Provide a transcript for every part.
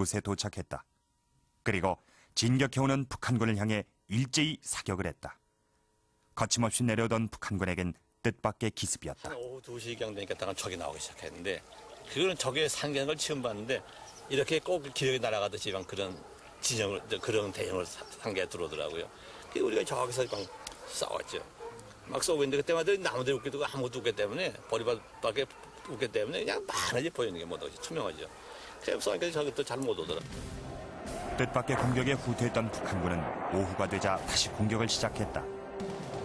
이곳에 도착했다. 그리고 진격해오는 북한군을 향해 일제히 사격을 했다. 거침없이 내려오던 북한군에겐 뜻밖의 기습이었다. 한 오후 2시경 되니까 당한 적이 나오기 시작했는데 그거는 적의 상기하는 걸 처음 봤는데 이렇게 꼭 기력이 날아가듯이 그런 진영을 그런 대형을 상계에 들어오더라고요. 그래서 우리가 저기서 막 싸웠죠. 막 쏘고 있는데 그때마다 나무들이 웃기도 아무것도 웃기 때문에 보리밭밖에 웃기 때문에 그냥 많이 보이는 게 못 오지 투명하죠. 그래서 쏘니까 저기 또 잘 못 오더라. 뜻밖의 공격에 후퇴했던 북한군은 오후가 되자 다시 공격을 시작했다.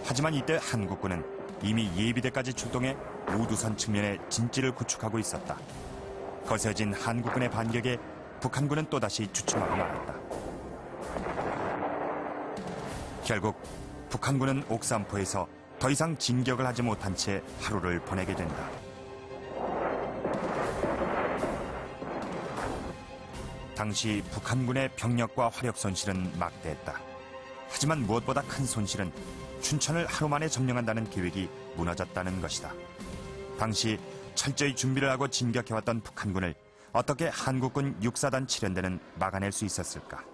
하지만 이때 한국군은 이미 예비대까지 출동해 우두선 측면에 진지를 구축하고 있었다. 거세진 한국군의 반격에 북한군은 또다시 주춤하고 말았다. 결국 북한군은 옥산포에서 더 이상 진격을 하지 못한 채 하루를 보내게 된다. 당시 북한군의 병력과 화력 손실은 막대했다. 하지만 무엇보다 큰 손실은 춘천을 하루 만에 점령한다는 계획이 무너졌다는 것이다. 당시 철저히 준비를 하고 진격해왔던 북한군을 어떻게 한국군 6사단 7연대는 막아낼 수 있었을까?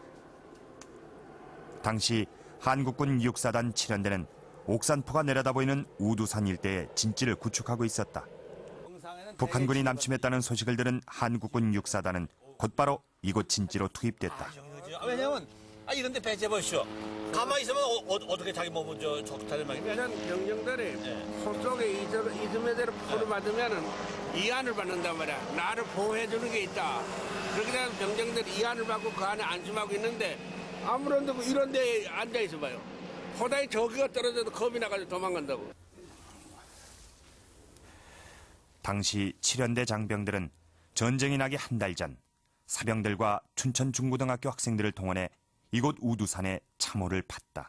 당시 한국군 6사단 7연대는 옥산포가 내려다보이는 우두산 일대에 진지를 구축하고 있었다. 북한군이 남침했다는 소식을 들은 한국군 6사단은 곧바로 이곳 진지로 투입됐다. 왜냐면 이런 데 배제보시오. 가만히 있으면 어떻게 자기 몸을 적탈을 막이 이런 병정들이 소속에 이듬해 대로 포를 받으면은 이안을 받는단 말이야. 나를 보호해주는 게 있다. 그렇게 되면 병정들이 이안을 받고 그 안에 안심하고 있는데 아무런 데고 이런 데에 앉아 있어 봐요. 포다에 저기가 떨어져도 겁이 나가지고 도망간다고. 당시 7연대 장병들은 전쟁이 나기 한 달 전 사병들과 춘천 중고등학교 학생들을 동원해 이곳 우두산에 참호를 팠다.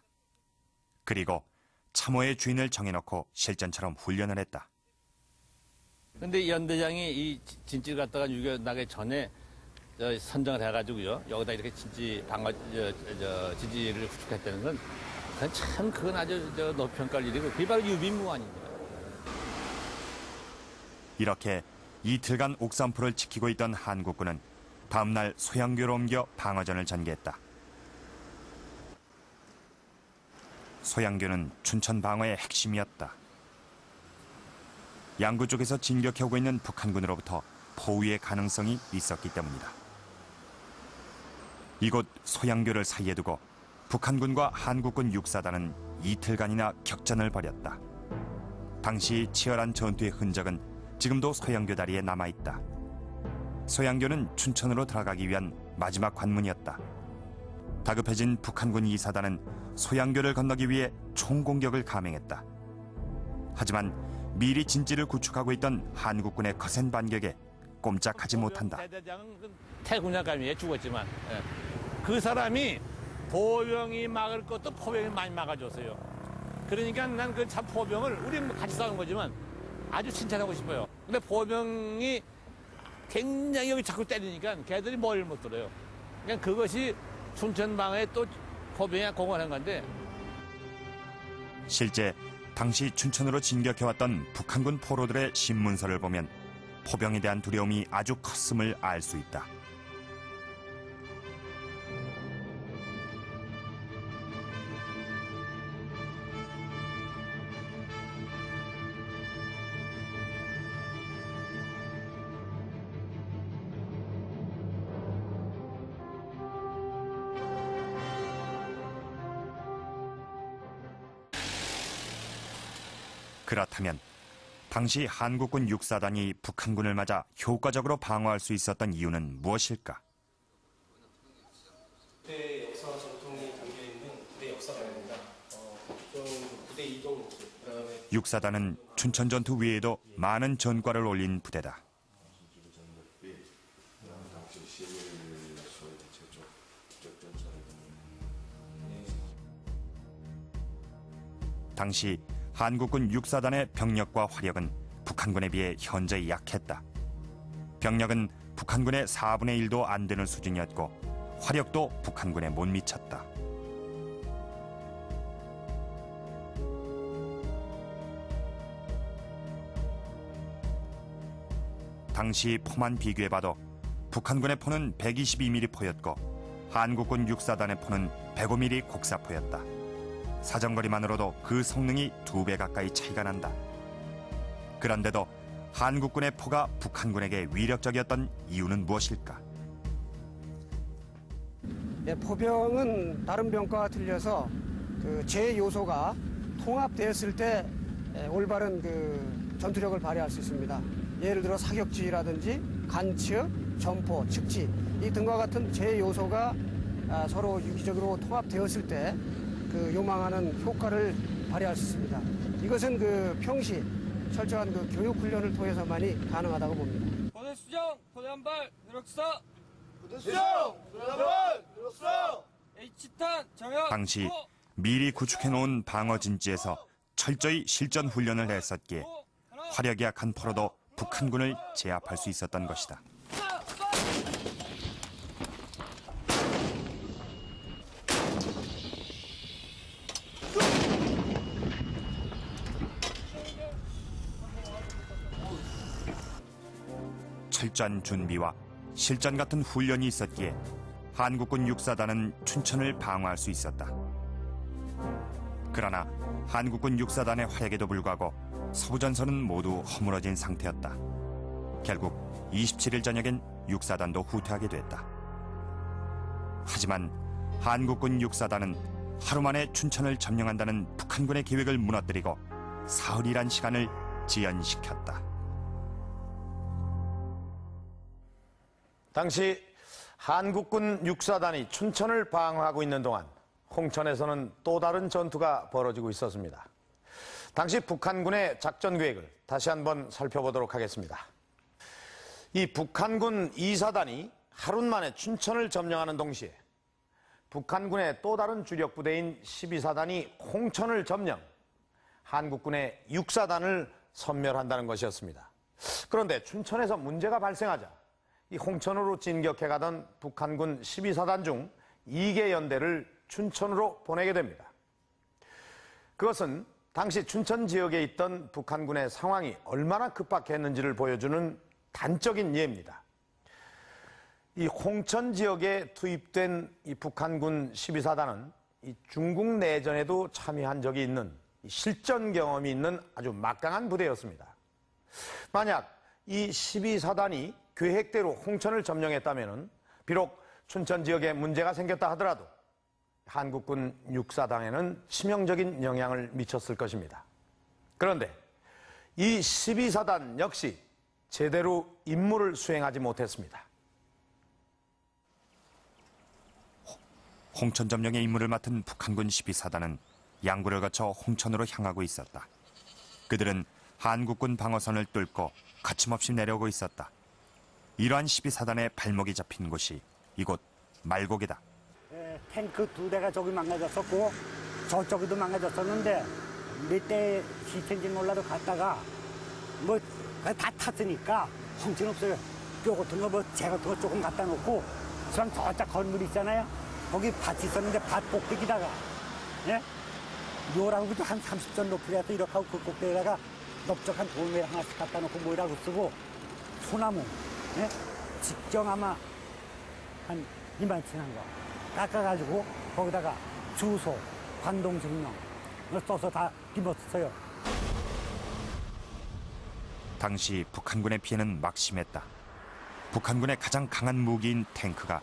그리고 참호의 주인을 정해놓고 실전처럼 훈련을 했다. 근데 연대장이 이 진지를 갖다가 유교나기 전에 선정을 해가지고요. 여기다 이렇게 진지를 구축했다는 건 그건 아주 높이 평가할 일이고 그게 바로 유비무환입니다. 이렇게 이틀간 옥산포를 지키고 있던 한국군은 다음날 소양교로 옮겨 방어전을 전개했다. 소양교는 춘천 방어의 핵심이었다. 양구 쪽에서 진격해오고 있는 북한군으로부터 포위의 가능성이 있었기 때문이다. 이곳 소양교를 사이에 두고 북한군과 한국군 6사단은 이틀간이나 격전을 벌였다. 당시 치열한 전투의 흔적은 지금도 소양교 다리에 남아있다. 소양교는 춘천으로 들어가기 위한 마지막 관문이었다. 다급해진 북한군 2사단은 소양교를 건너기 위해 총공격을 감행했다. 하지만 미리 진지를 구축하고 있던 한국군의 거센 반격에 꼼짝하지 못한다. 태군야감위에 죽었지만 그 사람이 보병이 막을 것도 포병이 많이 막아줬어요. 그러니까 난 그 참 포병을 우리 같이 싸운 거지만 아주 칭찬하고 싶어요. 근데 포병이 굉장히 여기 자꾸 때리니까 걔들이 머리를 못 들어요. 그냥 그것이 춘천방에 또 포병이 공헌한 건데. 실제 당시 춘천으로 진격해왔던 북한군 포로들의 신문서를 보면 포병에 대한 두려움이 아주 컸음을 알 수 있다. 그렇다면 당시 한국군 6사단이 북한군을 맞아 효과적으로 방어할 수 있었던 이유는 무엇일까? 부대 역사 전통이 담겨있는 부대 역사관입니다. 부대 이동 모습, 그다음에 6사단은 춘천 전투 외에도 많은 전과를 올린 부대다. 당시 한국군 6사단의 병력과 화력은 북한군에 비해 현저히 약했다. 병력은 북한군의 4분의 1도 안 되는 수준이었고 화력도 북한군에 못 미쳤다. 당시 포만 비교해봐도 북한군의 포는 122mm 포였고 한국군 육사단의 포는 105mm 곡사포였다. 사정거리만으로도 그 성능이 2배 가까이 차이가 난다. 그런데도 한국군의 포가 북한군에게 위력적이었던 이유는 무엇일까? 포병은 다른 병과와 틀려서 제 요소가 통합되었을 때 올바른 전투력을 발휘할 수 있습니다. 예를 들어 사격지휘라든지 간첩, 점포, 측지 이 등과 같은 제 요소가 서로 유기적으로 통합되었을 때 요망하는 효과를 발휘할 수 있습니다. 이것은 평시 철저한 교육 훈련을 통해서만이 가능하다고 봅니다. 부대 수정, 부대 한발, 누락사. 부대 수정, 부대 한발, 누락사. H탄, 정역. 당시 미리 구축해놓은 방어 진지에서 철저히 실전 훈련을 했었기에 화력이 약한 포로도 북한군을 제압할 수 있었던 것이다. 철저한 준비와 실전 같은 훈련이 있었기에 한국군 육사단은 춘천을 방어할 수 있었다. 그러나 한국군 육사단의 활약에도 불구하고 서부전선은 모두 허물어진 상태였다. 결국 27일 저녁엔 육사단도 후퇴하게 됐다. 하지만 한국군 육사단은 하루 만에 춘천을 점령한다는 북한군의 계획을 무너뜨리고 사흘이란 시간을 지연시켰다. 당시 한국군 육사단이 춘천을 방어하고 있는 동안 홍천에서는 또 다른 전투가 벌어지고 있었습니다. 당시 북한군의 작전 계획을 다시 한번 살펴보도록 하겠습니다. 이 북한군 2사단이 하루 만에 춘천을 점령하는 동시에 북한군의 또 다른 주력 부대인 12사단이 홍천을 점령, 한국군의 6사단을 섬멸한다는 것이었습니다. 그런데 춘천에서 문제가 발생하자 이 홍천으로 진격해가던 북한군 12사단 중 2개 연대를 춘천으로 보내게 됩니다. 그것은 당시 춘천 지역에 있던 북한군의 상황이 얼마나 급박했는지를 보여주는 단적인 예입니다. 이 홍천 지역에 투입된 이 북한군 12사단은 이 중국 내전에도 참여한 적이 있는 실전 경험이 있는 아주 막강한 부대였습니다. 만약 이 12사단이 계획대로 홍천을 점령했다면 비록 춘천 지역에 문제가 생겼다 하더라도 한국군 육사단에는 치명적인 영향을 미쳤을 것입니다. 그런데 이 12사단 역시 제대로 임무를 수행하지 못했습니다. 홍천 점령의 임무를 맡은 북한군 12사단은 양구를 거쳐 홍천으로 향하고 있었다. 그들은 한국군 방어선을 뚫고 거침없이 내려오고 있었다. 이러한 12사단의 발목이 잡힌 곳이 이곳 말곡이다. 탱크 2대가 저기 망가졌었고 저쪽에도 망가졌었는데 몇 대 시체인지 몰라도 갔다가 뭐 다 탔으니까 형편없어요. 뼈 같은 거 재 같은 거 조금 갖다 놓고 그럼 저짝 건물 있잖아요. 거기 밭이 있었는데 밭 꼭대기다가 예? 요라고 한 30전 높이라서 이렇게 하고 그 꼭대기에다가 넓적한 돌멩이 하나씩 갖다 놓고 뭐라고 쓰고 소나무 예? 직경 아마 한 이만치 한 거 깎아가지고 거기다가 주소, 광동증명 써서 다 입었어요. 당시 북한군의 피해는 막심했다. 북한군의 가장 강한 무기인 탱크가